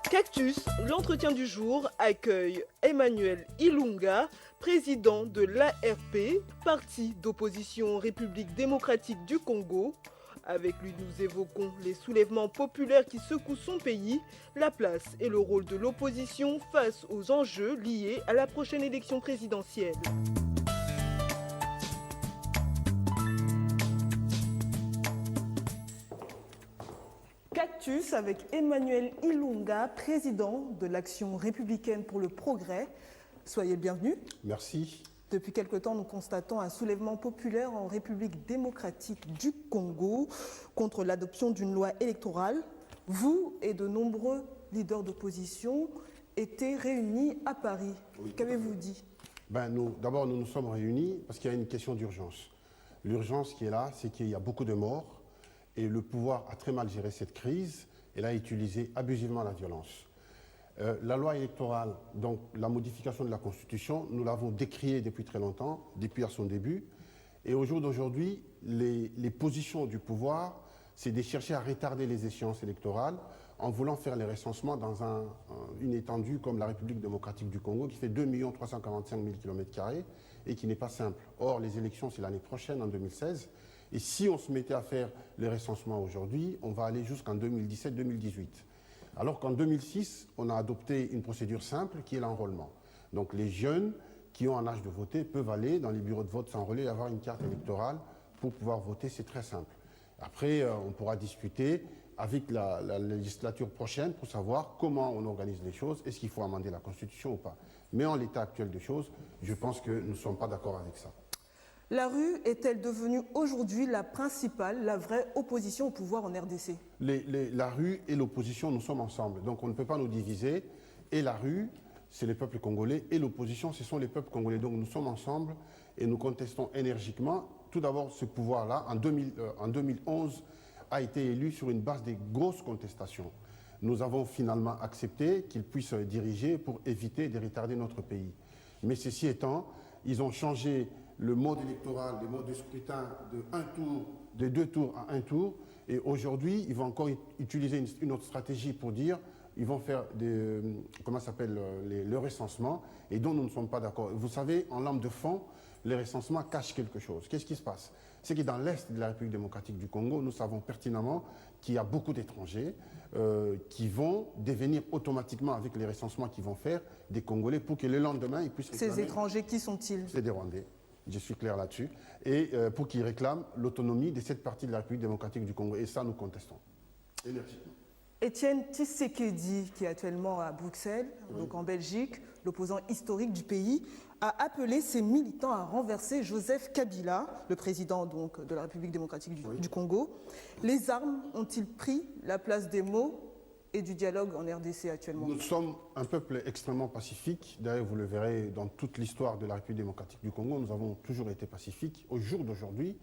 Cactus, l'entretien du jour accueille Emmanuel Ilunga, président de l'ARP, parti d'opposition République démocratique du Congo. Avec lui, nous évoquons les soulèvements populaires qui secouent son pays, la place et le rôle de l'opposition face aux enjeux liés à la prochaine élection présidentielle. Cactus avec Emmanuel Ilunga, président de l'Action républicaine pour le progrès. Soyez le bienvenu. Merci. Depuis quelque temps, nous constatons un soulèvement populaire en République démocratique du Congo contre l'adoption d'une loi électorale. Vous et de nombreux leaders d'opposition étaient réunis à Paris. Oui, qu'avez-vous dit? D'abord, nous nous sommes réunis parce qu'il y a une question d'urgence. L'urgence qui est là, c'est qu'il y a beaucoup de morts et le pouvoir a très mal géré cette crise et a utilisé abusivement la violence. La loi électorale, donc la modification de la Constitution, nous l'avons décriée depuis très longtemps, depuis à son début. Et au jour d'aujourd'hui, les positions du pouvoir, c'est de chercher à retarder les échéances électorales en voulant faire les recensements dans une étendue comme la République démocratique du Congo, qui fait 2 345 000 km² et qui n'est pas simple. Or, les élections, c'est l'année prochaine, en 2016. Et si on se mettait à faire les recensements aujourd'hui, on va aller jusqu'en 2017-2018. Alors qu'en 2006, on a adopté une procédure simple qui est l'enrôlement. Donc les jeunes qui ont un âge de voter peuvent aller dans les bureaux de vote s'enrôler et avoir une carte électorale pour pouvoir voter, c'est très simple. Après, on pourra discuter avec la législature prochaine pour savoir comment on organise les choses, est-ce qu'il faut amender la Constitution ou pas. Mais en l'état actuel des choses, je pense que nous ne sommes pas d'accord avec ça. La rue est-elle devenue aujourd'hui la principale, la vraie opposition au pouvoir en RDC? La rue et l'opposition, nous sommes ensemble. Donc on ne peut pas nous diviser. Et la rue, c'est les peuples congolais. Et l'opposition, ce sont les peuples congolais. Donc nous sommes ensemble et nous contestons énergiquement. Tout d'abord, ce pouvoir-là, en 2011, a été élu sur une base de grosses contestations. Nous avons finalement accepté qu'il puisse diriger pour éviter de retarder notre pays. Mais ceci étant, ils ont changé le mode électoral, le mode de scrutin de 2 tours à 1 tour. Et aujourd'hui, ils vont encore utiliser une autre stratégie pour dire ils vont faire le recensement et dont nous ne sommes pas d'accord. Vous savez, en lame de fond, les recensements cachent quelque chose. Qu'est-ce qui se passe? C'est que dans l'Est de la République démocratique du Congo, nous savons pertinemment qu'il y a beaucoup d'étrangers qui vont devenir automatiquement, avec les recensements qu'ils vont faire, des Congolais pour que le lendemain, ils puissent réclamer... Ces étrangers, qui sont-ils? C'est des Rwandais. Je suis clair là-dessus. Et pour qu'ils réclament l'autonomie de cette partie de la République démocratique du Congo. Et ça, nous contestons. Énergiquement. Étienne Tshisekedi, qui est actuellement à Bruxelles, donc en Belgique, l'opposant historique du pays, a appelé ses militants à renverser Joseph Kabila, le président donc, de la République démocratique du Congo. Les armes ont-ils pris la place des mots et du dialogue en RDC actuellement? Nous sommes un peuple extrêmement pacifique. D'ailleurs, vous le verrez dans toute l'histoire de la République démocratique du Congo, nous avons toujours été pacifiques. Au jour d'aujourd'hui,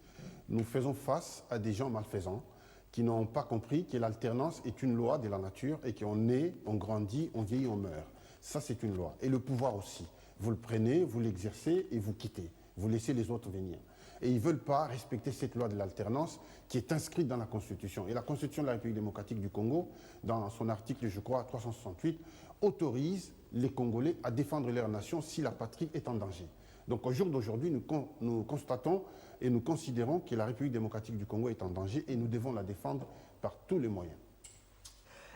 nous faisons face à des gens malfaisants qui n'ont pas compris que l'alternance est une loi de la nature et qu'on naît, on grandit, on vieillit, on meurt. Ça, c'est une loi. Et le pouvoir aussi. Vous le prenez, vous l'exercez et vous quittez. Vous laissez les autres venir. Et ils ne veulent pas respecter cette loi de l'alternance qui est inscrite dans la Constitution. Et la Constitution de la République démocratique du Congo, dans son article, je crois, 368, autorise les Congolais à défendre leur nation si la patrie est en danger. Donc au jour d'aujourd'hui, nous constatons et nous considérons que la République démocratique du Congo est en danger et nous devons la défendre par tous les moyens.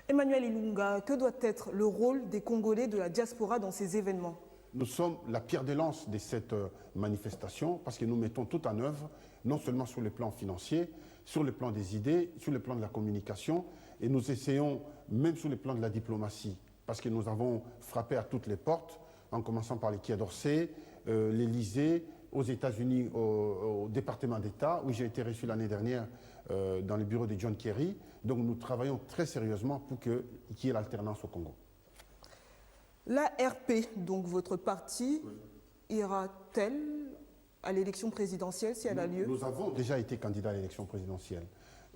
Emmanuel Ilunga, que doit être le rôle des Congolais de la diaspora dans ces événements? Nous sommes la pierre de lance de cette manifestation parce que nous mettons tout en œuvre, non seulement sur le plan financier, sur le plan des idées, sur le plan de la communication, et nous essayons, même sur le plan de la diplomatie, parce que nous avons frappé à toutes les portes, en commençant par les Quai d'Orsay, l'Élysée, aux États-Unis, au département d'État, où j'ai été reçu l'année dernière dans le bureau de John Kerry. Donc nous travaillons très sérieusement pour qu'il y ait l'alternance au Congo. L'ARP, donc votre parti, ira-t-elle à l'élection présidentielle si elle a lieu? Nous avons déjà été candidats à l'élection présidentielle.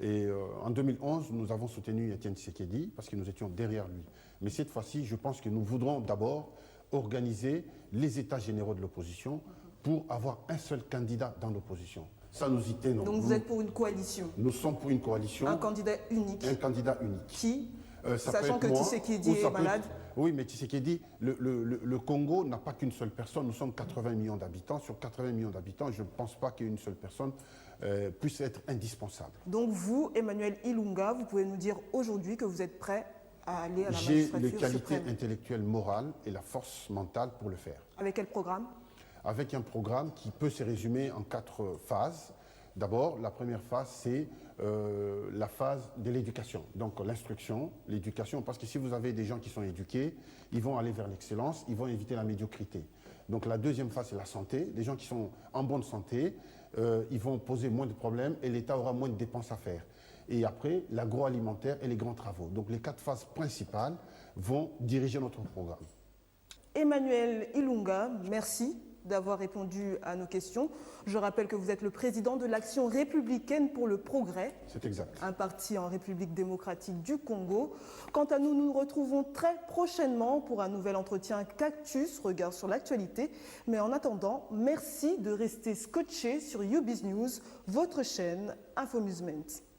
Et en 2011, nous avons soutenu Étienne Tshisekedi parce que nous étions derrière lui. Mais cette fois-ci, je pense que nous voudrons d'abord organiser les états généraux de l'opposition pour avoir un seul candidat dans l'opposition. Ça nous y tenons. Donc vous êtes pour une coalition? Nous sommes pour une coalition. Un candidat unique? Un candidat unique. Qui? Ça Sachant peut être que moi, Tshisekedi ou ça est peut malade. Oui, mais Tshisekedi, le Congo n'a pas qu'une seule personne. Nous sommes 80 millions d'habitants. Sur 80 millions d'habitants, je ne pense pas qu'une seule personne puisse être indispensable. Donc vous, Emmanuel Ilunga, vous pouvez nous dire aujourd'hui que vous êtes prêt à aller à la J'ai magistrature les qualités suprême. intellectuelles, morales et la force mentale pour le faire. Avec quel programme? Avec un programme qui peut se résumer en 4 phases. D'abord, la première phase, c'est la phase de l'éducation. Donc l'instruction, l'éducation, parce que si vous avez des gens qui sont éduqués, ils vont aller vers l'excellence, ils vont éviter la médiocrité. Donc la deuxième phase, c'est la santé. Les gens qui sont en bonne santé, ils vont poser moins de problèmes et l'État aura moins de dépenses à faire. Et après, l'agroalimentaire et les grands travaux. Donc les 4 phases principales vont diriger notre programme. Emmanuel Ilunga, merci d'avoir répondu à nos questions. Je rappelle que vous êtes le président de l'Action républicaine pour le progrès. C'est exact. Un parti en République démocratique du Congo. Quant à nous, nous nous retrouvons très prochainement pour un nouvel entretien Cactus, regard sur l'actualité. Mais en attendant, merci de rester scotché sur YouBiz News, votre chaîne Infomusement.